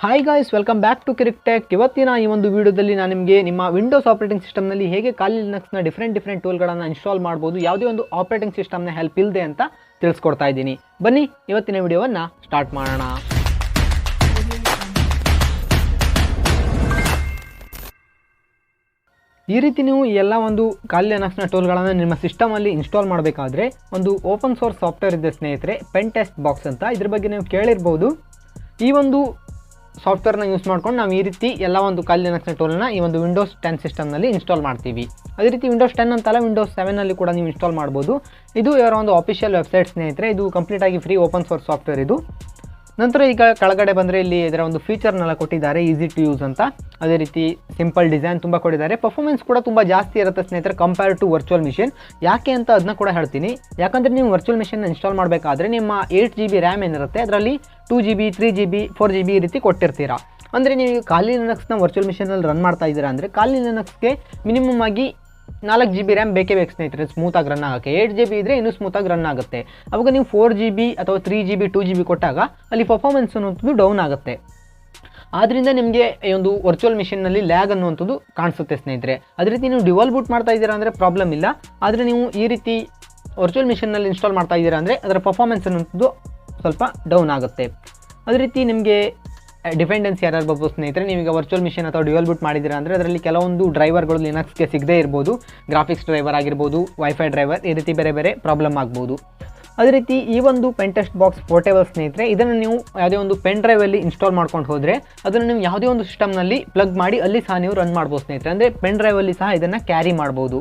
Hi guys, welcome back to Crick Tech. ಇವತ್ತಿನ ಈ ಒಂದು ವಿಡಿಯೋದಲ್ಲಿ ನಾನು ನಿಮಗೆ ನಿಮ್ಮ ವಿಂಡೋಸ್ ಆಪರೇಟಿಂಗ್ ಸಿಸ್ಟಮ್ನಲ್ಲಿ ಹೇಗೆ ಖಾಲಿ ಲಿನಕ್ಸ್ನ ಡಿಫ್ರೆಂಟ್ ಟೂಲ್ಗಳನ್ನು ಇನ್ಸ್ಟಾಲ್ ಮಾಡ್ಬೋದು, ಯಾವುದೇ ಒಂದು ಆಪರೇಟಿಂಗ್ ಸಿಸ್ಟಮ್ನ ಹೆಲ್ಪ್ ಇಲ್ಲದೆ ಅಂತ ತಿಳಿಸ್ಕೊಡ್ತಾ ಇದ್ದೀನಿ. ಬನ್ನಿ ಇವತ್ತಿನ ವಿಡಿಯೋವನ್ನು ಸ್ಟಾರ್ಟ್ ಮಾಡೋಣ. ಈ ರೀತಿ ನೀವು ಎಲ್ಲ ಒಂದು ಖಾಲಿ ಲಿನಕ್ಸ್ನ ಟೂಲ್ಗಳನ್ನು ನಿಮ್ಮ ಸಿಸ್ಟಮಲ್ಲಿ ಇನ್ಸ್ಟಾಲ್ ಮಾಡಬೇಕಾದ್ರೆ ಒಂದು ಓಪನ್ ಸೋರ್ಸ್ ಸಾಫ್ಟ್ವೇರ್ ಇದೆ ಸ್ನೇಹಿತರೆ, ಪೆನ್ ಟೆಸ್ಟ್ ಬಾಕ್ಸ್ ಅಂತ. ಇದ್ರ ಬಗ್ಗೆ ನೀವು ಕೇಳಿರ್ಬೋದು. ಈ ಒಂದು ಸಾಫ್ಟ್ವೇರ್ನ ಯೂಸ್ ಮಾಡ್ಕೊಂಡು ನಾವು ಈ ರೀತಿ ಎಲ್ಲ ಒಂದು ಖಾಲಿ ಲಿನಕ್ಸ್ನ ಟೂಲ್ನ ಈ ಒಂದು ವಿಂಡೋಸ್ 10 ಸಿಸ್ಟಮ್ನಲ್ಲಿ ಇನ್ಸ್ಟಾಲ್ ಮಾಡ್ತೀವಿ. ಅದೇ ರೀತಿ ವಿಂಡೋಸ್ 10 ಅಂತಲ್ಲ, ವಿಂಡೋಸ್ 7ನಲ್ಲಿ ಕೂಡ ನೀವು ಇನ್ಸ್ಟಾಲ್ ಮಾಡ್ಬೋದು. ಇದು ಇವರ ಒಂದು ಆಫಿಷಿಯಲ್ ವೆಬ್ಸೈಟ್ ಸ್ನೇಹಿತರೆ. ಇದು ಕಂಪ್ಲೀಟಾಗಿ ಫ್ರೀ ಓಪನ್ ಸೋರ್ಸ್ ಸಾಫ್ಟ್ವೇರ್ ಇದು. ನಂತರ ಈಗ ಕೆಳಗಡೆ ಬಂದರೆ ಇಲ್ಲಿ ಇದರ ಒಂದು ಫೀಚರ್ನೆಲ್ಲ ಕೊಟ್ಟಿದ್ದಾರೆ, ಈಸಿ ಟು ಯೂಸ್ ಅಂತ. ಅದೇ ರೀತಿ ಸಿಂಪಲ್ ಡಿಸೈನ್ ತುಂಬ ಕೊಟ್ಟಿದ್ದಾರೆ. ಪರ್ಫಾರ್ಮೆನ್ಸ್ ಕೂಡ ತುಂಬ ಜಾಸ್ತಿ ಇರುತ್ತೆ ಸ್ನೇಹಿತರೆ ಕಂಪೇರ್ ಟು ವರ್ಚುವಲ್ ಮಿಷಿನ್. ಯಾಕೆ ಅಂತ ಅದನ್ನ ಕೂಡ ಹೇಳ್ತೀನಿ. ಯಾಕಂದರೆ ನೀವು ವರ್ಚುವಲ್ ಮಿಷಿನ್ನ ಇನ್ಸ್ಟಾಲ್ ಮಾಡಬೇಕಾದ್ರೆ ನಿಮ್ಮ 8 GB ರ್ಯಾಮ್ ಏನಿರುತ್ತೆ ಅದರಲ್ಲಿ 2 GB 3 GB 4 GB ಈ ರೀತಿ ಕೊಟ್ಟಿರ್ತೀರಾ. ಅಂದರೆ ನೀವು ಖಾಲಿ ಲಿನಕ್ಸ್ನ ವರ್ಚುವಲ್ ಮಿಷಿನಲ್ಲಿ ರನ್ ಮಾಡ್ತಾ ಇದ್ದೀರಾ ಅಂದರೆ ಖಾಲಿ ಲಿನಕ್ಸ್ಗೆ ಮಿನಿಮಮ್ ಆಗಿ 4 GB ರ್ಯಾಮ್ ಬೇಕೇ ಬೇಕು ಸ್ನೇಹಿತರೆ ಸ್ಮೂತಾಗಿ ರನ್ ಆಗೋಕ್ಕೆ. 8 GB ಇದ್ದರೆ ಇನ್ನೂ ಸ್ಮೂತಾಗಿ ರನ್ ಆಗುತ್ತೆ. ಅವಾಗ ನೀವು 4 GB ಅಥವಾ 3 GB 2 GB ಕೊಟ್ಟಾಗ ಅಲ್ಲಿ ಪರ್ಫಾರ್ಮೆನ್ಸ್ ಅನ್ನುವಂಥದ್ದು ಡೌನ್ ಆಗುತ್ತೆ. ಆದ್ದರಿಂದ ನಿಮಗೆ ಈ ಒಂದು ವರ್ಚುವಲ್ ಮಿಷಿನ್ನಲ್ಲಿ ಲ್ಯಾಗ್ ಅನ್ನುವಂಥದ್ದು ಕಾಣಿಸುತ್ತೆ ಸ್ನೇಹಿತರೆ. ಅದೇ ರೀತಿ ನೀವು ಡ್ಯುವಲ್ ಬೂಟ್ ಮಾಡ್ತಾ ಇದ್ದೀರಾ ಅಂದರೆ ಪ್ರಾಬ್ಲಮ್ ಇಲ್ಲ. ಆದರೆ ನೀವು ಈ ರೀತಿ ವರ್ಚುವಲ್ ಮಿಷಿನ್ನಲ್ಲಿ ಇನ್ಸ್ಟಾಲ್ ಮಾಡ್ತಾ ಇದ್ದೀರಾ ಅಂದರೆ ಅದರ ಪರ್ಫಾರ್ಮೆನ್ಸ್ ಅನ್ನುವಂಥದ್ದು ಸ್ವಲ್ಪ ಡೌನ್ ಆಗುತ್ತೆ. ಅದೇ ರೀತಿ ನಿಮಗೆ ಡಿಪೆಂಡೆನ್ಸಿ ಯಾರು ಬರ್ಬೋದು ಸ್ನೇಹಿತರೆ. ನೀವೀಗ ವರ್ಚುವಲ್ ಮಿಷಿನ್ ಅಥವಾ ಡ್ಯುಯಲ್ ಬೂಟ್ ಮಾಡಿದ್ದೀರಾ ಅಂದರೆ ಅದರಲ್ಲಿ ಕೆಲವೊಂದು ಡ್ರೈವರ್ಗಳು ಲಿನಕ್ಸ್ಗೆ ಸಿಗದೇ ಇರ್ಬೋದು. ಗ್ರಾಫಿಕ್ಸ್ ಡ್ರೈವರ್ ಆಗಿರ್ಬೋದು, ವೈಫೈ ಡ್ರೈವರ್, ಈ ರೀತಿ ಬೇರೆ ಬೇರೆ ಪ್ರಾಬ್ಲಮ್ ಆಗ್ಬೋದು. ಅದೇ ರೀತಿ ಈ ಒಂದು ಪೆನ್ ಟೆಸ್ಟ್ ಬಾಕ್ಸ್ ಪೋರ್ಟೇಬಲ್ ಸ್ನೇಹಿತರೆ, ಇದನ್ನು ನೀವು ಯಾವುದೇ ಒಂದು ಪೆನ್ ಡ್ರೈವಲ್ಲಿ ಇನ್ಸ್ಟಾಲ್ ಮಾಡ್ಕೊಂಡು ಹೋದರೆ ಅದನ್ನು ನೀವು ಯಾವುದೇ ಒಂದು ಸಿಸ್ಟಮ್ನಲ್ಲಿ ಪ್ಲಗ್ ಮಾಡಿ ಅಲ್ಲಿ ಸಹ ನೀವು ರನ್ ಮಾಡ್ಬೋದು ಸ್ನೇಹಿತರೆ. ಅಂದರೆ ಪೆನ್ ಡ್ರೈವಲ್ಲಿ ಸಹ ಇದನ್ನು ಕ್ಯಾರಿ ಮಾಡ್ಬೋದು.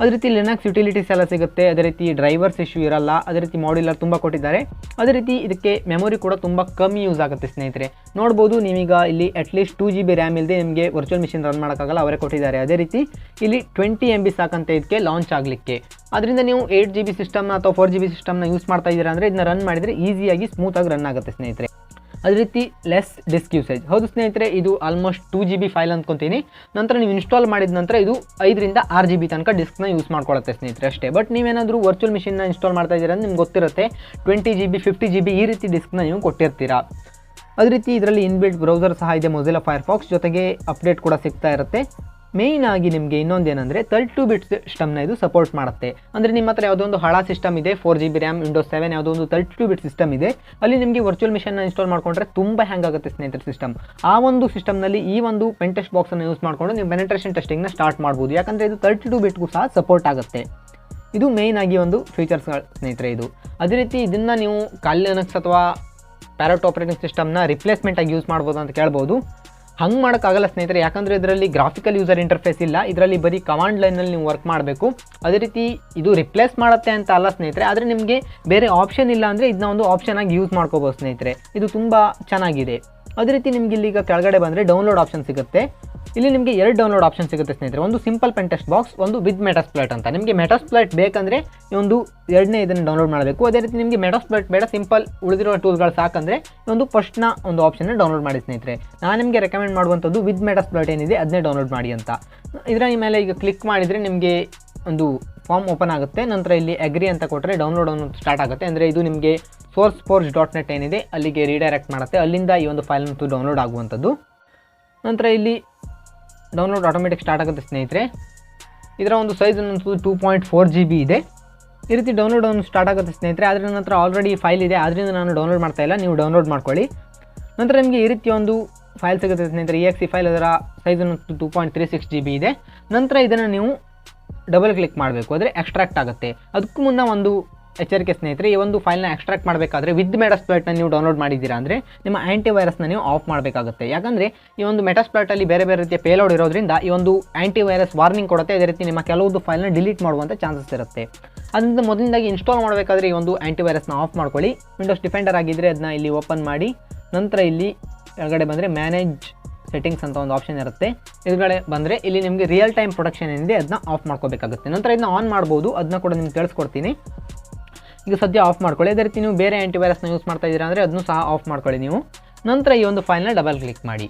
ಅದೇ ರೀತಿ ಲಿನಕ್ಸ್ ಯುಟಿಲಿಟೀಸ್ ಎಲ್ಲ ಸಿಗುತ್ತೆ. ಅದೇ ರೀತಿ ಡ್ರೈವರ್ಸ್ ಇಶ್ಯೂ ಇರಲ್ಲ. ಅದೇ ರೀತಿ ಮಾಡ್ಯುಲರ್ ತುಂಬ ಕೊಟ್ಟಿದ್ದಾರೆ. ಅದೇ ರೀತಿ ಇದಕ್ಕೆ ಮೆಮೊರಿ ಕೂಡ ತುಂಬ ಕಮ್ಮಿ ಯೂಸ್ ಆಗುತ್ತೆ ಸ್ನೇಹಿತರೆ. ನೋಡ್ಬೋದು ನೀವೀಗ ಇಲ್ಲಿ ಅಟ್ಲೀಸ್ಟ್ 2 GB ರ್ಯಾಮ್ ಇಲ್ಲದೆ ನಿಮಗೆ ವರ್ಚುವಲ್ ಮಿಷಿನ್ ರನ್ ಮಾಡೋಕ್ಕಾಗಲ್ಲ, ಅವರೇ ಕೊಟ್ಟಿದ್ದಾರೆ. ಅದೇ ರೀತಿ ಇಲ್ಲಿ 20 MB ಸಾಕಂತೆ ಇದಕ್ಕೆ ಲಾಂಚ್ ಆಗಲಿಕ್ಕೆ. ಅದರಿಂದ ನೀವು 8 GB ಸಿಸ್ಟಮ್ನ ಅಥವಾ 4 GB ಸಿಸ್ಟಮ್ನ ಯೂಸ್ ಮಾಡ್ತಾ ಇದ್ದೀರಾ ಅಂದರೆ ಇದನ್ನ ರನ್ ಮಾಡಿದರೆ ಈಸಿಯಾಗಿ ಸ್ಮೂತಾಗಿ ರನ್ ಆಗುತ್ತೆ ಸ್ನೇಹಿತರೆ. ಅದೇ ರೀತಿ ಲೆಸ್ ಡಿಸ್ಕ್ ಯೂಸೇಜ್. ಹೌದು ಸ್ನೇಹಿತರೆ, ಇದು ಆಲ್ಮೋಸ್ಟ್ 2 GB ಫೈಲ್ ಅಂದ್ಕೊತೀನಿ. ನಂತರ ನೀವು ಇನ್ಸ್ಟಾಲ್ ಮಾಡಿದ ನಂತರ ಇದು 5 ರಿಂದ 6 GB ತನಕ ಡಿಸ್ಕ್ನ ಯೂಸ್ ಮಾಡ್ಕೊಳ್ಳುತ್ತೆ ಸ್ನೇಹಿತರೆ ಅಷ್ಟೇ. ಬಟ್ ನೀವೇನಾದರೂ ವರ್ಚುವಲ್ ಮಿಷಿನ್ನ ಇನ್ಸ್ಟಾಲ್ ಮಾಡ್ತಾ ಇದ್ದೀರಾ ನಿಮ್ಗೆ ಗೊತ್ತಿರುತ್ತೆ 20 GB 50 GB ಈ ರೀತಿ ಡಿಸ್ಕ್ನ ನೀವು ಕೊಟ್ಟಿರ್ತೀರಾ. ಅದೇ ರೀತಿ ಇದರಲ್ಲಿ ಇನ್ಬಿಲ್ಟ್ ಬ್ರೌಸರ್ ಸಹ ಇದೆ, ಮೊಜಿಲ್ಲಾ ಫೈರ್ಫಾಕ್ಸ್, ಜೊತೆಗೆ ಅಪ್ಡೇಟ್ ಕೂಡ ಸಿಗ್ತಾ ಇರುತ್ತೆ. ಮೇಯ್ನ್ ಆಗಿ ನಿಮಗೆ ಇನ್ನೊಂದೇನೆಂದರೆ 32 ಬಿಟ್ ಸಿಸ್ಟಮ್ನ ಇದು ಸಪೋರ್ಟ್ ಮಾಡುತ್ತೆ. ಅಂದರೆ ನಿಮ್ಮ ಹತ್ರ ಯಾವುದೋ ಒಂದು ಹಳ ಸಿಸ್ಟಮ್ ಇದೆ, 4 GB ರ್ಯಾಮ್, ವಿಂಡೋಸ್ 7 ಯಾವುದೋ ಒಂದು 32 ಬಿಟ್ ಸಿಸ್ಟಮ್ ಇದೆ, ಅಲ್ಲಿ ನಿಮಗೆ ವರ್ಚುವಲ್ ಮಿಷನ್ನ ಇನ್ಸ್ಟಾಲ್ ಮಾಡ್ಕೊಂಡ್ರೆ ತುಂಬ ಹ್ಯಾಂಗ್ ಆಗುತ್ತೆ ಸ್ನೇಹಿತರೆ ಸಿಸ್ಟಮ್. ಆ ಒಂದು ಸಿಸ್ಟಮ್ನಲ್ಲಿ ಈ ಒಂದು ಪೆನ್ ಟೆಸ್ಟ್ ಬಾಕ್ಸನ್ನು ಯೂಸ್ ಮಾಡಿಕೊಂಡು ನೀವು ಪೆನೆಟ್ರೇಷನ್ ಟೆಸ್ಟಿಂಗ್ನ ಸ್ಟಾರ್ಟ್ ಮಾಡ್ಬೋದು. ಯಾಕಂದರೆ ಇದು 32 ಬಿಟ್ಗೂ ಸಹ ಸಪೋರ್ಟ್ ಆಗುತ್ತೆ. ಇದು ಮೇಯ್ನ್ ಆಗಿ ಒಂದು ಫೀಚರ್ಸ್ಗಳು ಸ್ನೇಹಿತರೆ ಇದು. ಅದೇ ರೀತಿ ಇದನ್ನು ನೀವು ಖಾಲಿ ಲಿನಕ್ಸ್ ಅಥವಾ ಪ್ಯಾರೆಟ್ ಆಪರೇಟಿಂಗ್ ಸಿಸ್ಟಮ್ನ ರಿಪ್ಲೇಸ್ಮೆಂಟಾಗಿ ಯೂಸ್ ಮಾಡ್ಬೋದು ಅಂತ ಕೇಳ್ಬೋದು. ಹಂಗೆ ಮಾಡೋಕ್ಕಾಗಲ್ಲ ಸ್ನೇಹಿತರೆ, ಯಾಕಂದರೆ ಇದರಲ್ಲಿ ಗ್ರಾಫಿಕಲ್ ಯೂಸರ್ ಇಂಟರ್ಫೇಸ್ ಇಲ್ಲ. ಇದರಲ್ಲಿ ಬರೀ ಕಮಾಂಡ್ ಲೈನಲ್ಲಿ ನೀವು ವರ್ಕ್ ಮಾಡಬೇಕು. ಅದೇ ರೀತಿ ಇದು ರಿಪ್ಲೇಸ್ ಮಾಡುತ್ತೆ ಅಂತ ಅಲ್ಲ ಸ್ನೇಹಿತರೆ, ಆದರೆ ನಿಮಗೆ ಬೇರೆ ಆಪ್ಷನ್ ಇಲ್ಲ ಅಂದರೆ ಇದನ್ನ ಒಂದು ಆಪ್ಷನ್ ಆಗಿ ಯೂಸ್ ಮಾಡ್ಕೋಬೋದು ಸ್ನೇಹಿತರೆ. ಇದು ತುಂಬ ಚೆನ್ನಾಗಿದೆ. ಅದೇ ರೀತಿ ನಿಮ್ಗೆ ಇಲ್ಲಿಗ ಕೆಳಗಡೆ ಬಂದರೆ ಡೌನ್ಲೋಡ್ ಆಪ್ಷನ್ ಸಿಗುತ್ತೆ. ಇಲ್ಲಿ ನಿಮಗೆ 2 ಡೌನ್ಲೋಡ್ ಆಪ್ಷನ್ ಸಿಗುತ್ತೆ ಸ್ನೇಹಿತರೆ. ಒಂದು ಸಿಂಪಲ್ ಪೆನ್ ಟೆಸ್ಟ್ ಬಾಕ್ಸ್, ಒಂದು ವಿತ್ ಮೆಟಾಸ್ಪ್ಲಾಯ್ಟ್ ಅಂತ. ನಿಮಗೆ ಮೆಟಾಸ್ಪ್ಲಾಯ್ಟ್ ಬೇಕಂದರೆ ಈ ಒಂದು 2ನೇ ಇದನ್ನು ಡೌನ್ಲೋಡ್ ಮಾಡಬೇಕು. ಅದೇ ರೀತಿ ನಿಮಗೆ ಮೆಟಾಸ್ಪ್ಲಾಯ್ಟ್ ಬೇಡ, ಸಿಂಪಲ್ ಉಳಿದಿರೋ ಟೂಲ್ಗಳು ಸಾಕಂದರೆ ಒಂದು ಫಸ್ಟ್ನ ಒಂದು ಆಪ್ಷನ್ನ ಡೌನ್ಲೋಡ್ ಮಾಡಿ ಸ್ನೇಹಿತರೆ. ನಾನು ನಿಮಗೆ ರೆಕಮೆಂಡ್ ಮಾಡುವಂಥದ್ದು ವಿತ್ ಮೆಟಾಸ್ಪ್ಲಾಯ್ಟ್ ಏನಿದೆ ಅದನ್ನೇ ಡೌನ್ಲೋಡ್ ಮಾಡಿ ಅಂತ. ಇದರ ಮೇಲೆ ಈಗ ಕ್ಲಿಕ್ ಮಾಡಿದರೆ ನಿಮಗೆ ಒಂದು ಫಾರ್ಮ್ ಓಪನ್ ಆಗುತ್ತೆ. ನಂತರ ಇಲ್ಲಿ ಅಗ್ರಿ ಅಂತ ಕೊಟ್ಟರೆ ಡೌನ್ಲೋಡ್ ಅನ್ನೋದು ಸ್ಟಾರ್ಟ್ ಆಗುತ್ತೆ. ಅಂದರೆ ಇದು ನಿಮಗೆ sourceforge.net ಏನಿದೆ ಅಲ್ಲಿಗೆ ರೀಡೈರೆಕ್ಟ್ ಮಾಡುತ್ತೆ. ಅಲ್ಲಿಂದ ಈ ಒಂದು ಫೈಲ್ ಮತ್ತು ಡೌನ್ಲೋಡ್ ಆಗುವಂಥದ್ದು. ನಂತರ ಇಲ್ಲಿ ಡೌನ್ಲೋಡ್ ಆಟೋಮೆಟಿಕ್ ಸ್ಟಾರ್ಟ್ ಆಗುತ್ತೆ ಸ್ನೇಹಿತರೆ. ಇದರ ಒಂದು ಸೈಜ್ ಅನ್ನೋದು 2.4 GB ಇದೆ. ಈ ರೀತಿ ಡೌನ್ಲೋಡ್ ಸ್ಟಾರ್ಟ್ ಆಗುತ್ತೆ ಸ್ನೇಹಿತರೆ. ಆದರೆ ನನ್ನ ಹತ್ರ ಆಲ್ರೆಡಿ ಫೈಲ್ ಇದೆ, ಆದ್ದರಿಂದ ನಾನು ಡೌನ್ಲೋಡ್ ಮಾಡ್ತಾ ಇಲ್ಲ, ನೀವು ಡೌನ್ಲೋಡ್ ಮಾಡ್ಕೊಳ್ಳಿ. ನಂತರ ನಿಮಗೆ ಈ ರೀತಿ ಒಂದು ಫೈಲ್ ಸಿಗುತ್ತೆ ಸ್ನೇಹಿತರೆ, exe ಫೈಲ್. ಅದರ ಸೈಜ್ ಅನ್ನೋದು 2.36 GB ಇದೆ. ನಂತರ ಇದನ್ನು ನೀವು ಡಬಲ್ ಕ್ಲಿಕ್ ಮಾಡಬೇಕು, ಅಂದರೆ ಎಕ್ಸ್ಟ್ರಾಕ್ಟ್ ಆಗುತ್ತೆ. ಅದಕ್ಕೂ ಮುನ್ನ ಒಂದು ಎಚ್ಚರಿಕೆ ಸ್ನೇಹಿತರೆ, ಈ ಒಂದು ಫೈಲ್ನ ಎಕ್ಸ್ಟ್ರಾಕ್ಟ್ ಮಾಡಬೇಕಾದ್ರೆ ವಿತ್ ಮೆಟಾಸ್ಪ್ಲಾಯ್ಟ್ನ ನೀವು ಡೌನ್ಲೋಡ್ ಮಾಡಿದ್ದೀರಾ ಅಂದರೆ ನಿಮ್ಮ ಆ್ಯಂಟಿವೈರಸ್ನ ನೀವು ಆಫ್ ಮಾಡಬೇಕಾಗುತ್ತೆ. ಯಾಕಂದರೆ ಈ ಒಂದು ಮೆಟಾಸ್ಪ್ಲಾಯ್ಟಲ್ಲಿ ಬೇರೆ ಬೇರೆ ರೀತಿಯ ಪೇಲೋಡ್ ಇರೋದ್ರಿಂದ ಈ ಒಂದು ಆ್ಯಂಟಿವೈರಸ್ ವಾರ್ನಿಂಗ್ ಕೊಡುತ್ತೆ. ಅದೇ ರೀತಿ ನಿಮ್ಮ ಕೆಲವೊಂದು ಫೈಲ್ನ ಡಿಲೀಟ್ ಮಾಡುವಂಥ ಚಾನ್ಸಸ್ ಇರುತ್ತೆ. ಅದರಿಂದ ಮೊದಲಿಂದಾಗಿ ಇನ್ಸ್ಟಾಲ್ ಮಾಡಬೇಕಾದ್ರೆ ಈ ಒಂದು ಆ್ಯಂಟಿವೈರಸ್ನ ಆಫ್ ಮಾಡ್ಕೊಳ್ಳಿ. ವಿಂಡೋಸ್ ಡಿಫೆಂಡರ್ ಆಗಿದ್ದರೆ ಅದನ್ನ ಇಲ್ಲಿ ಓಪನ್ ಮಾಡಿ, ನಂತರ ಇಲ್ಲಿ ಕೆಳಗಡೆ ಬಂದರೆ ಮ್ಯಾನೇಜ್ ಸೆಟ್ಟಿಂಗ್ಸ್ ಅಂತ ಒಂದು ಆಪ್ಷನ್ ಇರುತ್ತೆ. ಇದರಗಡೆ ಬಂದರೆ ಇಲ್ಲಿ ನಿಮಗೆ ರಿಯಲ್ ಟೈಮ್ ಪ್ರೊಟೆಕ್ಷನ್ ಏನಿದೆ ಅದನ್ನ ಆಫ್ ಮಾಡ್ಕೋಬೇಕಾಗುತ್ತೆ. ನಂತರ ಇದನ್ನ ಆನ್ ಮಾಡ್ಬೋದು, ಅದನ್ನ ಕೂಡ ನಿಮ್ಗೆ ತಿಳಿಸ್ಕೊಡ್ತೀನಿ. ಈಗ ಸದ್ಯ ಆಫ್ ಮಾಡ್ಕೊಳ್ಳಿ. ಅದೇ ರೀತಿ ನೀವು ಬೇರೆ ಆ್ಯಂಟಿವೈರಸ್ನ ಯೂಸ್ ಮಾಡ್ತಾ ಇದ್ದೀರಾ ಅಂದರೆ ಅದನ್ನು ಸಹ ಆಫ್ ಮಾಡ್ಕೊಳ್ಳಿ ನೀವು. ನಂತರ ಈ ಒಂದು ಫೈಲ್ನ ಡಬಲ್ ಕ್ಲಿಕ್ ಮಾಡಿ.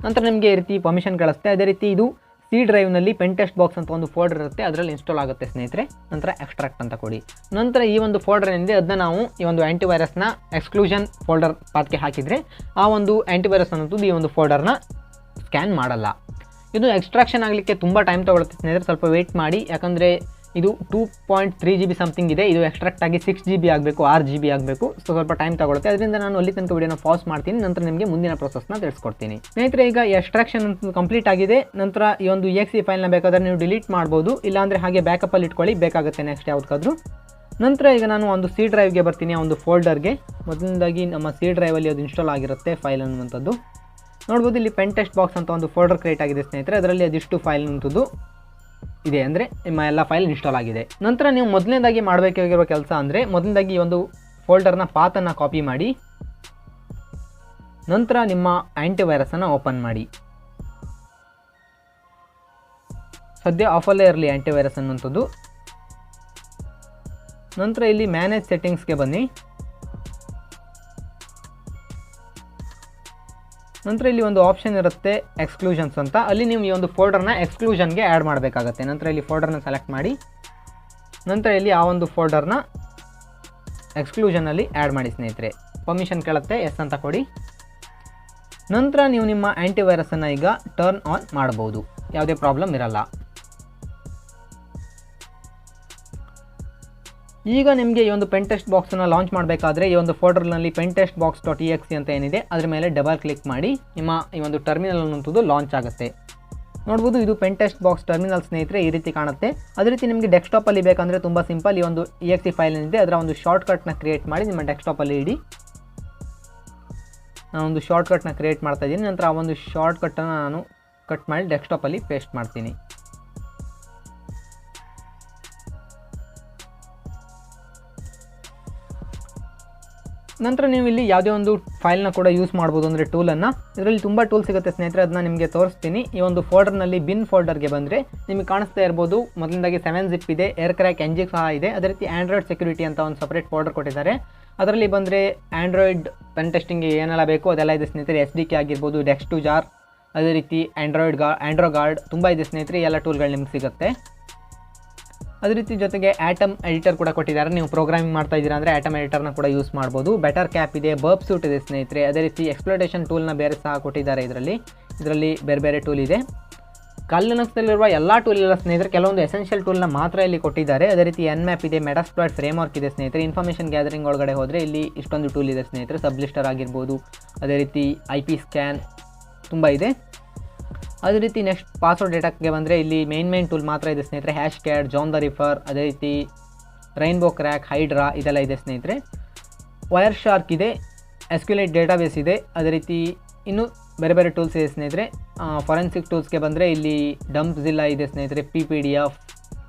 ನಂತರ ನಿಮಗೆ ಈ ರೀತಿ ಪರ್ಮಿಷನ್ ಕಳಿಸುತ್ತೆ. ಅದೇ ರೀತಿ ಇದು ಸಿ ಡ್ರೈವ್ನಲ್ಲಿ ಪೆನ್ ಟೆಸ್ಟ್ ಬಾಕ್ಸ್ ಅಂತ ಒಂದು ಫೋಲ್ಡರ್ ಇರುತ್ತೆ, ಅದರಲ್ಲಿ ಇನ್ಸ್ಟಾಲ್ ಆಗುತ್ತೆ ಸ್ನೇಹಿತರೆ. ನಂತರ ಎಕ್ಸ್ಟ್ರಾಕ್ಟ್ ಅಂತ ಕೊಡಿ. ನಂತರ ಈ ಒಂದು ಫೋಲ್ಡರ್ ಏನಿದೆ ಅದನ್ನ ನಾವು ಈ ಒಂದು ಆ್ಯಂಟಿವೈರಸ್ನ ಎಕ್ಸ್ಕ್ಲೂಷನ್ ಫೋಲ್ಡರ್ ಪಾತ್ಗೆ ಹಾಕಿದರೆ ಆ ಒಂದು ಆ್ಯಂಟಿವೈರಸ್ ಅನ್ನೋದು ಈ ಒಂದು ಫೋಲ್ಡರ್ನ ಸ್ಕ್ಯಾನ್ ಮಾಡಲ್ಲ. ಇದು ಎಕ್ಸ್ಟ್ರಾಕ್ಷನ್ ಆಗಲಿಕ್ಕೆ ತುಂಬ ಟೈಮ್ ತೊಗೊಳುತ್ತೆ ಸ್ನೇಹಿತರೆ, ಸ್ವಲ್ಪ ವೆಯ್ಟ್ ಮಾಡಿ. ಯಾಕಂದರೆ ಇದು 2.3 GB ಸಮಥಿಂಗ್ ಇದೆ, ಇದು ಎಕ್ಸ್ಟ್ರಾಕ್ಟ್ ಆಗಿ 6 GB ಆಗಬೇಕು, 6 GB ಆಗಬೇಕು. ಸೊ ಸ್ವಲ್ಪ ಟೈಮ್ ತಗೊಳುತ್ತೆ. ಅದರಿಂದ ನಾನು ಅಲ್ಲಿ ತನಕ ವಿಡಿಯೋನ ಪಾಸ್ ಮಾಡ್ತೀನಿ, ನಂತರ ನಿಮಗೆ ಮುಂದಿನ ಪ್ರೊಸೆಸ್ನ ತಿಳಿಸ್ಕೊಡ್ತೀನಿ. ಸ್ನೇಹಿತರೆ, ಈಗ ಎಕ್ಸ್ಟ್ರಾಕ್ಷನ್ ಅಂತ ಕಂಪ್ಲೀಟ್ ಆಗಿದೆ. ನಂತರ ಈ ಒಂದು exe ಫೈಲ್ನ ಬೇಕಾದರೆ ನೀವು ಡಿಲೀಟ್ ಮಾಡ್ಬೋದು, ಇಲ್ಲಾಂದರೆ ಹಾಗೆ ಬ್ಯಾಕಪ್ಪಲ್ಲಿ ಇಟ್ಕೊಳ್ಳಿ, ಬೇಕಾಗುತ್ತೆ ನೆಕ್ಸ್ಟ್ ಯಾವುದಕ್ಕಾದ್ರೂ. ನಂತರ ಈಗ ನಾನು ಒಂದು ಸಿ ಡ್ರೈವ್ಗೆ ಬರ್ತೀನಿ, ಆ ಒಂದು ಫೋಲ್ಡರ್ಗೆ. ಮೊದಲನೇದಾಗಿ ನಮ್ಮ ಸಿ ಡ್ರೈವಲ್ಲಿ ಅದು ಇನ್ಸ್ಟಾಲ್ ಆಗಿರುತ್ತೆ ಫೈಲ್ ಅನ್ನುವಂಥದ್ದು. ನೋಡ್ಬೋದು ಇಲ್ಲಿ ಪೆನ್ ಟೆಸ್ಟ್ ಬಾಕ್ಸ್ ಅಂತ ಒಂದು ಫೋಲ್ಡರ್ ಕ್ರಿಯೇಟ್ ಆಗಿದೆ ಸ್ನೇಹಿತರೆ. ಅದರಲ್ಲಿ ಅದಿಷ್ಟು ಫೈಲ್ ಅನ್ನುವಂಥದ್ದು ಇದೆ, ಅಂದರೆ ನಿಮ್ಮ ಎಲ್ಲ ಫೈಲ್ ಇನ್ಸ್ಟಾಲ್ ಆಗಿದೆ. ನಂತರ ನೀವು ಮೊದಲನೇದಾಗಿ ಮಾಡಬೇಕಾಗಿರೋ ಕೆಲಸ ಅಂದರೆ ಮೊದಲನೇದಾಗಿ ಈ ಒಂದು ಫೋಲ್ಡರ್ನ ಪಾತನ್ನು ಕಾಪಿ ಮಾಡಿ, ನಂತರ ನಿಮ್ಮ ಆ್ಯಂಟಿವೈರಸನ್ನು ಓಪನ್ ಮಾಡಿ. ಸದ್ಯ ಆಫಲ್ಲೇ ಇರಲಿ ಆ್ಯಂಟಿವೈರಸ್ ಅನ್ನುವಂಥದ್ದು. ನಂತರ ಇಲ್ಲಿ ಮ್ಯಾನೇಜ್ ಸೆಟ್ಟಿಂಗ್ಸ್ಗೆ ಬನ್ನಿ. ನಂತರ ಇಲ್ಲಿ ಒಂದು ಆಪ್ಷನ್ ಇರುತ್ತೆ ಎಕ್ಸ್ಕ್ಲೂಷನ್ಸ್ ಅಂತ, ಅಲ್ಲಿ ನೀವು ಈ ಒಂದು ಫೋಲ್ಡರ್ನ ಎಕ್ಸ್ಕ್ಲೂಷನ್ಗೆ ಆ್ಯಡ್ ಮಾಡಬೇಕಾಗತ್ತೆ. ನಂತರ ಇಲ್ಲಿ ಫೋಲ್ಡರ್ನ ಸೆಲೆಕ್ಟ್ ಮಾಡಿ, ನಂತರ ಇಲ್ಲಿ ಆ ಒಂದು ಫೋಲ್ಡರ್ನ ಎಕ್ಸ್ಕ್ಲೂಷನಲ್ಲಿ ಆ್ಯಡ್ ಮಾಡಿ ಸ್ನೇಹಿತರೆ. ಪರ್ಮಿಷನ್ ಕೇಳುತ್ತೆ, ಎಸ್ ಅಂತ ಕೊಡಿ. ನಂತರ ನೀವು ನಿಮ್ಮ ಆ್ಯಂಟಿವೈರಸನ್ನು ಈಗ ಟರ್ನ್ ಆನ್ ಮಾಡ್ಬೋದು, ಯಾವುದೇ ಪ್ರಾಬ್ಲಮ್ ಇರಲ್ಲ. ಈಗ ನಿಮಗೆ ಈ ಒಂದು ಪೆನ್ ಟೆಸ್ಟ್ ಬಾಕ್ಸನ್ನು ಲಾಂಚ್ ಮಾಡಬೇಕಾದ್ರೆ ಈ ಒಂದು ಫೋಲ್ಡರ್ನಲ್ಲಿ pentestbox.exe ಅಂತ ಏನಿದೆ ಅದರ ಮೇಲೆ ಡಬಲ್ ಕ್ಲಿಕ್ ಮಾಡಿ ನಿಮ್ಮ ಈ ಒಂದು ಟರ್ಮಿನಲ್ ಅನ್ನುವಂಥದ್ದು ಲಾಂಚ್ ಆಗುತ್ತೆ. ನೋಡ್ಬೋದು ಇದು ಪೆನ್ ಟೆಸ್ಟ್ ಬಾಕ್ಸ್ ಟರ್ಮಿನಲ್ ಸ್ನೇಹಿತರೆ, ಈ ರೀತಿ ಕಾಣುತ್ತೆ. ಅದೇ ರೀತಿ ನಿಮಗೆ ಡೆಸ್ಕ್ಟಾಪಲ್ಲಿ ಬೇಕಂದರೆ ತುಂಬ ಸಿಂಪಲ್, ಈ ಒಂದು exe ಫೈಲ್ ಏನಿದೆ ಅದರ ಒಂದು ಶಾರ್ಟ್ಕಟ್ನ ಕ್ರಿಯೇಟ್ ಮಾಡಿ ನಿಮ್ಮ ಡೆಸ್ಕ್ಟಾಪಲ್ಲಿ ಇಡಿ. ನಾನೊಂದು ಶಾರ್ಟ್ಕಟ್ನ ಕ್ರಿಯೇಟ್ ಮಾಡ್ತಾ ಇದ್ದೀನಿ. ನಂತರ ಆ ಒಂದು ಶಾರ್ಟ್ಕಟ್ಟನ್ನು ನಾನು ಕಟ್ ಮಾಡಿ ಡೆಸ್ಕ್ಟಾಪಲ್ಲಿ ಪೇಸ್ಟ್ ಮಾಡ್ತೀನಿ. ನಂತರ ನೀವು ಇಲ್ಲಿ ಯಾವುದೇ ಒಂದು ಫೈಲ್ನ ಕೂಡ ಯೂಸ್ ಮಾಡ್ಬೋದು, ಅಂದರೆ ಟೂಲನ್ನು. ಇದರಲ್ಲಿ ತುಂಬ ಟೂಲ್ ಸಿಗುತ್ತೆ ಸ್ನೇಹಿತರೆ, ಅದನ್ನ ನಿಮಗೆ ತೋರಿಸ್ತೀನಿ. ಈ ಒಂದು ಫೋಲ್ಡರ್ನಲ್ಲಿ ಬಿನ್ ಫೋಲ್ಡರ್ಗೆ ಬಂದರೆ ನಿಮಗೆ ಕಾಣಿಸ್ತಾ ಇರ್ಬೋದು, ಮೊದಲನೇದಾಗಿ 7-zip ಇದೆ, ಏರ್ ಕ್ರ್ಯಾಕ್ NG ಸಹ ಇದೆ. ಅದೇ ರೀತಿ ಆಂಡ್ರಾಯ್ಡ್ ಸೆಕ್ಯೂರಿಟಿ ಅಂತ ಒಂದು ಸಪ್ರೇಟ್ ಫೋಲ್ಡರ್ ಕೊಟ್ಟಿದ್ದಾರೆ. ಅದರಲ್ಲಿ ಬಂದರೆ ಆಂಡ್ರಾಯ್ಡ್ ಪೆನ್ ಟೆಸ್ಟಿಂಗ್ಗೆ ಏನೆಲ್ಲ ಬೇಕು ಅದೆಲ್ಲ ಇದೆ ಸ್ನೇಹಿತರೆ. SDK ಆಗಿರ್ಬೋದು, ಡೆಕ್ಸ್ ಟು ಜಾರ್, ಅದೇ ರೀತಿ ಆಂಡ್ರೋ ಗಾರ್ಡ್ ತುಂಬ ಇದೆ ಸ್ನೇಹಿತರೆ. ಎಲ್ಲ ಟೂಲ್ಗಳು ನಿಮ್ಗೆ ಸಿಗುತ್ತೆ. ಅದೇ ರೀತಿ ಜೊತೆಗೆ ಆಟಮ್ ಎಡಿಟರ್ ಕೂಡ ಕೊಟ್ಟಿದ್ದಾರೆ. ನೀವು ಪ್ರೋಗ್ರಾಮಿಂಗ್ ಮಾಡ್ತಾ ಇದ್ದೀರಾ ಅಂದರೆ ಆಟಮ್ ಎಡಿಟರ್ನ ಕೂಡ ಯೂಸ್ ಮಾಡ್ಬೋದು. ಬೆಟರ್ ಕ್ಯಾಪ್ ಇದೆ, ಬರ್ಬ್ ಸೂಟ್ ಇದೆ ಸ್ನೇಹಿತರೆ. ಅದೇ ರೀತಿ ಎಕ್ಸ್ಪ್ಲೋಟೇಷನ್ ಟೂಲ್ನ ಬೇರೆ ಸಹ ಕೊಟ್ಟಿದ್ದಾರೆ. ಇದರಲ್ಲಿ ಬೇರೆ ಬೇರೆ ಟೂಲ್ ಇದೆ. ಲಿನಕ್ಸ್ನಲ್ಲಿರುವ ಎಲ್ಲ ಟೂಲ್ ಇಲ್ಲ ಸ್ನೇಹಿತರೆ, ಕೆಲವೊಂದು ಎಸೆನ್ಷಿಯಲ್ ಟೂಲ್ನ ಮಾತ್ರ ಇಲ್ಲಿ ಕೊಟ್ಟಿದ್ದಾರೆ. ಅದೇ ರೀತಿ Nmap ಇದೆ, ಮೆಟಾಸ್ಪ್ಲಾಯ್ಡ್ ಫ್ರೇಮ್ವರ್ಕ್ ಇದೆ ಸ್ನೇಹಿತರೆ. ಇನ್ಫಾರ್ಮೇಷನ್ ಗ್ಯಾದರಿಂಗ್ ಒಳಗಡೆ ಹೋದರೆ ಇಲ್ಲಿ ಇಷ್ಟೊಂದು ಟೂಲ್ ಇದೆ ಸ್ನೇಹಿತರೆ. ಸಬ್ಲಿಸ್ಟರ್ ಆಗಿರ್ಬೋದು, ಅದೇ ರೀತಿ IP ಸ್ಕ್ಯಾನ್ ತುಂಬ ಇದೆ. ಅದೇ ರೀತಿ ನೆಕ್ಸ್ಟ್ ಪಾಸ್ವರ್ಡ್ ಡೇಟಾಗೆ ಬಂದರೆ ಇಲ್ಲಿ ಮೇನ್ ಟೂಲ್ ಮಾತ್ರ ಇದೆ ಸ್ನೇಹಿತರೆ. Hashcat, John the Ripper, ಅದೇ ರೀತಿ ರೈನ್ಬೋ ಕ್ರ್ಯಾಕ್, ಹೈಡ್ರಾ ಇದೆಲ್ಲ ಇದೆ ಸ್ನೇಹಿತರೆ. ವೈರ್ ಶಾರ್ಕ್ ಇದೆ, SQLite ಡೇಟಾಬೇಸ್ ಇದೆ. ಅದೇ ರೀತಿ ಇನ್ನೂ ಬೇರೆ ಬೇರೆ ಟೂಲ್ಸ್ ಇದೆ ಸ್ನೇಹಿತರೆ. ಫಾರೆನ್ಸಿಕ್ ಟೂಲ್ಸ್ಗೆ ಬಂದರೆ ಇಲ್ಲಿ ಡಂಪ್ಜಿಲ್ಲಾ ಇದೆ ಸ್ನೇಹಿತರೆ, PPDF,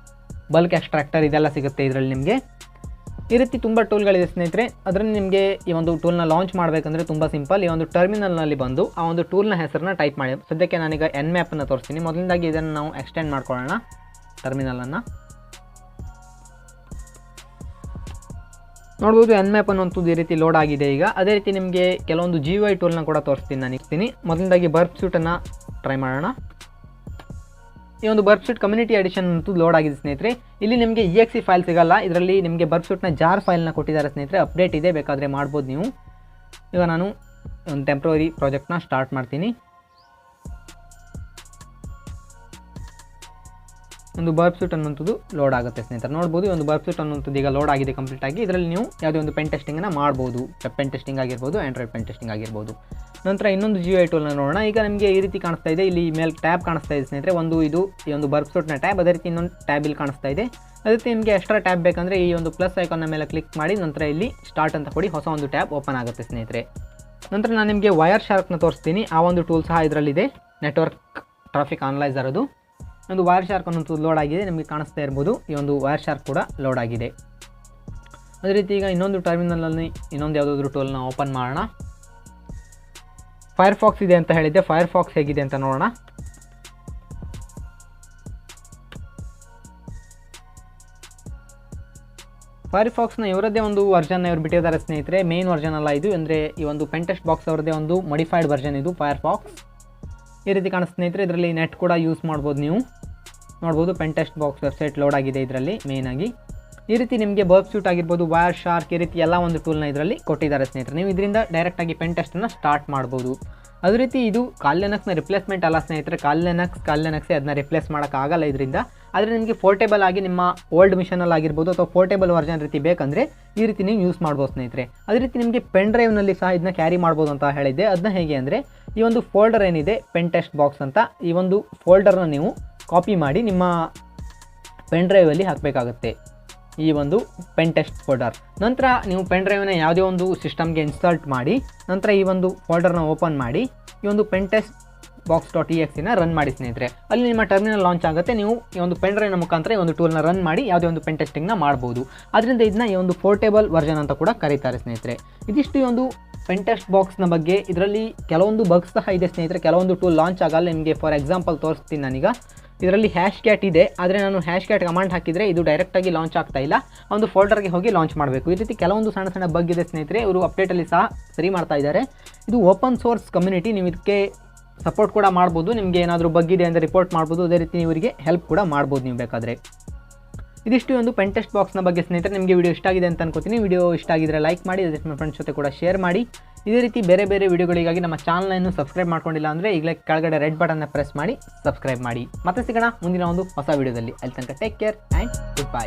ಬಲ್ಕ್ ಎಕ್ಸ್ಟ್ರಾಕ್ಟರ್ ಇದೆಲ್ಲ ಸಿಗುತ್ತೆ ಇದರಲ್ಲಿ ನಿಮಗೆ. ಈ ರೀತಿ ತುಂಬ ಟೂಲ್ಗಳಿದೆ ಸ್ನೇಹಿತರೆ. ಅದರಲ್ಲಿ ನಿಮಗೆ ಈ ಒಂದು ಟೂಲ್ನ ಲಾಂಚ್ ಮಾಡಬೇಕಂದ್ರೆ ತುಂಬ ಸಿಂಪಲ್. ಈ ಒಂದು ಟರ್ಮಿನಲ್ನಲ್ಲಿ ಬಂದು ಆ ಒಂದು ಟೂಲ್ನ ಹೆಸರನ್ನ ಟೈಪ್ ಮಾಡಿ. ಸದ್ಯಕ್ಕೆ ನಾನೀಗ Nmapನ ತೋರಿಸ್ತೀನಿ. ಮೊದಲನೇದಾಗಿ ಇದನ್ನು ನಾವು ಎಕ್ಸ್ಟೆಂಡ್ ಮಾಡ್ಕೊಳ್ಳೋಣ ಟರ್ಮಿನಲನ್ನು. ನೋಡ್ಬೋದು Nmap ಅನ್ನುವಂಥದ್ದು ಈ ರೀತಿ ಲೋಡ್ ಆಗಿದೆ ಈಗ. ಅದೇ ರೀತಿ ನಿಮಗೆ ಕೆಲವೊಂದು GUI ಟೂಲ್ನ ಕೂಡ ತೋರಿಸ್ತೀನಿ ನಾನು. ಮೊದಲನೇದಾಗಿ ಬರ್ಬ್ ಸೂಟನ್ನು ಟ್ರೈ ಮಾಡೋಣ. ಈ ಒಂದು ಬರ್ಬ್ ಸೂಟ್ ಕಮ್ಯುನಿಟಿ ಎಡಿಷನ್ ಅಂತೂ ಲೋಡ್ ಆಗಿದೆ ಸ್ನೇಹಿತರೆ. ಇಲ್ಲಿ ನಿಮಗೆ exe ಫೈಲ್ ಸಿಗಲ್ಲ, ಇದರಲ್ಲಿ ನಿಮಗೆ ಬರ್ಬ್ ಸೂಟ್ನ ಜಾರ್ ಫೈಲ್ನ ಕೊಟ್ಟಿದ್ದಾರೆ ಸ್ನೇಹಿತರೆ. ಅಪ್ಡೇಟ್ ಇದೆ, ಬೇಕಾದರೆ ಮಾಡ್ಬೋದು ನೀವು. ಈಗ ನಾನು ಒಂದು ಟೆಂಪ್ರವರಿ ಪ್ರಾಜೆಕ್ಟ್ನ ಸ್ಟಾರ್ಟ್ ಮಾಡ್ತೀನಿ. ಒಂದು ಬರ್ಬ್ ಸೂಟ್ ಅನ್ನುವಂಥದ್ದು ಲೋಡ್ ಆಗುತ್ತೆ ಸ್ನೇಹಿತರೆ. ನೋಡ್ಬೋದು ಈ ಒಂದು ಬರ್ಬ್ ಸೂಟ್ ಅನ್ನುವಂಥದ್ದು ಈಗ ಲೋಡ್ ಆಗಿದೆ ಕಂಪ್ಲೀಟ್ ಆಗಿ. ಇದರಲ್ಲಿ ನೀವು ಯಾವುದೇ ಒಂದು ಪೆನ್ ಟೆಸ್ಟಿಂಗನ್ನು ಮಾಡ್ಬೋದು, ವೆಬ್ ಪೆನ್ ಟೆಸ್ಟಿಂಗ್ ಆಗಿರ್ಬೋದು, ಆಂಡ್ರಾಯ್ಡ್ ಪೆನ್ ಟೆಸ್ಟಿಂಗ್ ಆಗಿರ್ಬೋದು. ನಂತರ ಇನ್ನೊಂದು GUI ಟೂಲ್ನ ನೋಡೋಣ. ಈಗ ನಿಮಗೆ ಈ ರೀತಿ ಕಾಣಿಸ್ತಾ ಇದೆ, ಇಲ್ಲಿ ಮೇಲೆ ಟ್ಯಾಬ್ ಕಾಣಿಸ್ತಾ ಇದೆ ಸ್ನೇಹಿತರೆ. ಇದು ಈ ಒಂದು ಬರ್ಬ್ ಸೂಟ್ನ ಟ್ಯಾಬ್, ಅದೇ ರೀತಿ ಇನ್ನೊಂದು ಟ್ಯಾಬ್ ಇಲ್ಲಿ ಕಾಣಿಸ್ತಾ ಇದೆ. ಅದೇ ರೀತಿ ನಿಮಗೆ ಎಕ್ಸ್ಟ್ರಾ ಟ್ಯಾಬ್ ಬೇಕಂದರೆ ಈ ಒಂದು ಪ್ಲಸ್ ಐಕಾನ್ನ ಮೇಲೆ ಕ್ಲಿಕ್ ಮಾಡಿ ನಂತರ ಇಲ್ಲಿ ಸ್ಟಾರ್ಟ್ ಅಂತ ಕೊಡಿ, ಹೊಸ ಒಂದು ಟ್ಯಾಬ್ ಓಪನ್ ಆಗುತ್ತೆ ಸ್ನೇಹಿತರೆ. ನಂತರ ನಾನು ನಿಮಗೆ ವೈರ್ ಶಾರ್ಕ್ನ ತೋರಿಸ್ತೀನಿ. ಆ ಒಂದು ಟೂಲ್ ಸಹ ಇದರಲ್ಲಿದೆ, ನೆಟ್ವರ್ಕ್ ಟ್ರಾಫಿಕ್ ಅನಲೈಸರ್. ಅದು ಒಂದು ವೈರ್ ಶಾರ್ಕ್ ಅನ್ನೋದು ಲೋಡ್ ಆಗಿದೆ, ನಿಮಗೆ ಕಾಣಿಸ್ತಾ ಇರ್ಬೋದು. ಈ ಒಂದು ವೈರ್ ಶಾರ್ಕ್ ಕೂಡ ಲೋಡ್ ಆಗಿದೆ. ಅದೇ ರೀತಿ ಈಗ ಇನ್ನೊಂದು ಟರ್ಮಿನಲಲ್ಲಿ ಇನ್ನೊಂದು ಯಾವುದಾದ್ರೂ ಟೂಲ್ನ ಓಪನ್ ಮಾಡೋಣ. ಫೈರ್ಫಾಕ್ಸ್ ಇದೆ ಅಂತ ಹೇಳಿದ್ದೆ, ಫೈರ್ಫಾಕ್ಸ್ ಹೇಗಿದೆ ಅಂತ ನೋಡೋಣ. ಫೈರ್ಫಾಕ್ಸ್ನ ಇವರದ್ದೇ ಒಂದು ವರ್ಷನ್ನ ಇವರು ಬಿಟ್ಟಿದ್ದಾರೆ ಸ್ನೇಹಿತರೆ. ಮೇನ್ ವರ್ಷನ್ ಅಲ್ಲ ಇದು, ಅಂದರೆ ಈ ಒಂದು ಪೆನ್ ಟೆಸ್ಟ್ ಬಾಕ್ಸ್ ಅವರದ್ದೇ ಒಂದು ಮಾಡಿಫೈಡ್ ವರ್ಷನ್ ಇದು ಫೈರ್ಫಾಕ್ಸ್. ಈ ರೀತಿ ಕಾಣಿಸ್ತಾ ಸ್ನೇಹಿತರೆ. ಇದರಲ್ಲಿ ನೆಟ್ ಕೂಡ ಯೂಸ್ ಮಾಡ್ಬೋದು, ನೀವು ನೋಡ್ಬೋದು. ಪೆಂಟೆಸ್ಟ್ ಬಾಕ್ಸ್ ವೆಬ್ಸೈಟ್ ಲೋಡ್ ಆಗಿದೆ ಇದರಲ್ಲಿ ಮೇಯ್ನಾಗಿ. ಈ ರೀತಿ ನಿಮಗೆ ಬರ್ಬ್ ಸ್ಯೂಟ್ ಆಗಿರ್ಬೋದು, ವೈರ್ ಶಾರ್ಕ್, ಈ ರೀತಿ ಎಲ್ಲ ಒಂದು ಟೂಲ್ನ ಇದರಲ್ಲಿ ಕೊಟ್ಟಿದ್ದಾರೆ ಸ್ನೇಹಿತರೆ. ನೀವು ಇದರಿಂದ ಡೈರೆಕ್ಟಾಗಿ ಪೆನ್ ಟೆಸ್ಟನ್ನು ಸ್ಟಾರ್ಟ್ ಮಾಡ್ಬೋದು. ಅದೇ ರೀತಿ ಇದು ಕಾಲ್ ಲಿನಕ್ಸ್ನ ರಿಪ್ಲೇಸ್ಮೆಂಟ್ ಅಲ್ಲ ಸ್ನೇಹಿತರೆ. ಕಾಲ್ ಲಿನಕ್ಸೇ ಅದನ್ನ ರಿಪ್ಲೇಸ್ ಮಾಡೋಕ್ಕಾಗಲ್ಲ ಇದರಿಂದ. ಆದರೆ ನಿಮಗೆ ಪೋರ್ಟೇಬಲ್ ಆಗಿ ನಿಮ್ಮ ಓಲ್ಡ್ ಮಿಷನಲ್ಲಿ ಆಗಿರ್ಬೋದು ಅಥವಾ ಪೋರ್ಟೇಬಲ್ ವರ್ಷನ್ ರೀತಿ ಬೇಕಂದರೆ ಈ ರೀತಿ ನೀವು ಯೂಸ್ ಮಾಡ್ಬೋದು ಸ್ನೇಹಿತರೆ. ಅದೇ ರೀತಿ ನಿಮಗೆ ಪೆನ್ ಡ್ರೈವ್ನಲ್ಲಿ ಸಹ ಇದನ್ನ ಕ್ಯಾರಿ ಮಾಡ್ಬೋದು ಅಂತ ಹೇಳಿದ್ದೆ. ಅದನ್ನ ಹೇಗೆ ಅಂದರೆ ಈ ಒಂದು ಫೋಲ್ಡರ್ ಏನಿದೆ ಪೆನ್ ಟೆಸ್ಟ್ ಬಾಕ್ಸ್ ಅಂತ, ಈ ಒಂದು ಫೋಲ್ಡರ್ನ ನೀವು ಕಾಪಿ ಮಾಡಿ ನಿಮ್ಮ ಪೆನ್ ಡ್ರೈವಲ್ಲಿ ಹಾಕಬೇಕಾಗುತ್ತೆ, ಈ ಒಂದು ಪೆನ್ ಟೆಸ್ಟ್ ಫೋಲ್ಡರ್. ನಂತರ ನೀವು ಪೆನ್ ಡ್ರೈವ್ನ ಯಾವುದೇ ಒಂದು ಸಿಸ್ಟಮ್ಗೆ ಇನ್ಸ್ಟಾಲ್ಟ್ ಮಾಡಿ ನಂತರ ಈ ಒಂದು ಫೋಲ್ಡರ್ನ ಓಪನ್ ಮಾಡಿ ಈ ಒಂದು ಪೆನ್ ಟೆಸ್ಟ್ box.exe ರನ್ ಮಾಡಿ ಸ್ನೇಹಿತರೆ. ಅಲ್ಲಿ ನಿಮ್ಮ ಟರ್ಮಿನಲ್ ಲಾಂಚ್ ಆಗುತ್ತೆ. ನೀವು ಈ ಒಂದು ಪೆನ್ ಡ್ರೈವ್ನ ಮುಖಾಂತರ ಈ ಒಂದು ಟೂಲ್ನ ರನ್ ಮಾಡಿ ಯಾವುದೇ ಒಂದು ಪೆನ್ ಟೆಸ್ಟಿಂಗ್ನ ಮಾಡ್ಬೋದು. ಅದರಿಂದ ಇದನ್ನ ಈ ಒಂದು ಪೋರ್ಟೇಬಲ್ ವರ್ಷನ್ ಅಂತ ಕೂಡ ಕರೀತಾರೆ ಸ್ನೇಹಿತರೆ. ಇದಿಷ್ಟು ಈ ಒಂದು ಪೆನ್ ಟೆಸ್ಟ್ ಬಾಕ್ಸ್ನ ಬಗ್ಗೆ. ಇದರಲ್ಲಿ ಕೆಲವೊಂದು ಬಗ್ಸ್ ಸಹ ಇದೆ ಸ್ನೇಹಿತರೆ. ಕೆಲವೊಂದು ಟೂಲ್ ಲಾಂಚ್ ಆಗಲ್ಲ. ನಿಮಗೆ ಫಾರ್ ಎಕ್ಸಾಂಪಲ್ ತೋರಿಸ್ತೀನಿ ನಾನೀಗ. ಇದರಲ್ಲಿ ಹ್ಯಾಶ್ ಕ್ಯಾಟ್ ಇದೆ, ಆದರೆ ನಾನು ಹ್ಯಾಶ್ ಕ್ಯಾಟ್ ಕಮಾಂಡ್ ಹಾಕಿದರೆ ಇದು ಡೈರೆಕ್ಟಾಗಿ ಲಾಂಚ್ ಆಗ್ತಾ ಇಲ್ಲ. ಒಂದು ಫೋಲ್ಡರ್ಗೆ ಹೋಗಿ ಲಾಂಚ್ ಮಾಡಬೇಕು. ಈ ರೀತಿ ಕೆಲವೊಂದು ಸಣ್ಣ ಸಣ್ಣ ಬಗ್ ಇದೆ ಸ್ನೇಹಿತರೆ. ಇವರು ಅಪ್ಡೇಟಲ್ಲಿ ಸಹ ಸರಿ ಮಾಡ್ತಾ ಇದ್ದಾರೆ. ಇದು ಓಪನ್ ಸೋರ್ಸ್ ಕಮ್ಯುನಿಟಿ, ನೀವು ಇದಕ್ಕೆ ಸಪೋರ್ಟ್ ಕೂಡ ಮಾಡ್ಬೋದು. ನಿಮಗೆ ಏನಾದರೂ ಬಗ್ ಇದೆ ಅಂತ ರಿಪೋರ್ಟ್ ಮಾಡ್ಬೋದು. ಅದೇ ರೀತಿ ನೀವು ಇವರಿಗೆ ಹೆಲ್ಪ್ ಕೂಡ ಮಾಡ್ಬೋದು ನೀವು ಬೇಕಾದರೆ. ಇದಿಷ್ಟು ಒಂದು ಪೆನ್ ಟೆಸ್ಟ್ ಬಾಕ್ಸ್ನ ಬಗ್ಗೆ ಸ್ನೇಹಿತರೆ. ನಿಮಗೆ ವಿಡಿಯೋ ಇಷ್ಟ ಆಗಿದೆ ಅಂತ ಅನ್ಕೋತೀನಿ. ವಿಡಿಯೋ ಇಷ್ಟ ಆಗಿದ್ರೆ ಲೈಕ್ ಮಾಡಿ, ಅದೇ ನಿಮ್ಮ ಫ್ರೆಂಡ್ಸ್ ಜೊತೆ ಕೂಡ ಶೇರ್ ಮಾಡಿ. ಇದೇ ರೀತಿ ಬೇರೆ ಬೇರೆ ವಿಡಿಯೋಗಳಿಗಾಗಿ ನಮ್ಮ ಚಾನಲ್ನ ಇನ್ನೂ ಸಬ್ಸ್ಕ್ರೈಬ್ ಮಾಡ್ಕೊಂಡಿಲ್ಲ ಅಂದರೆ ಈಗಲೇ ಕೆಳಗಡೆ ರೆಡ್ ಬಟನ್ನ ಪ್ರೆಸ್ ಮಾಡಿ ಸಬ್ಸ್ಕ್ರೈಬ್ ಮಾಡಿ. ಮತ್ತೆ ಸಿಗೋಣ ಮುಂದಿನ ಒಂದು ಹೊಸ ವಿಡಿಯೋದಲ್ಲಿ. ಅಲ್ಲಿ ತನಕ take care and good bye.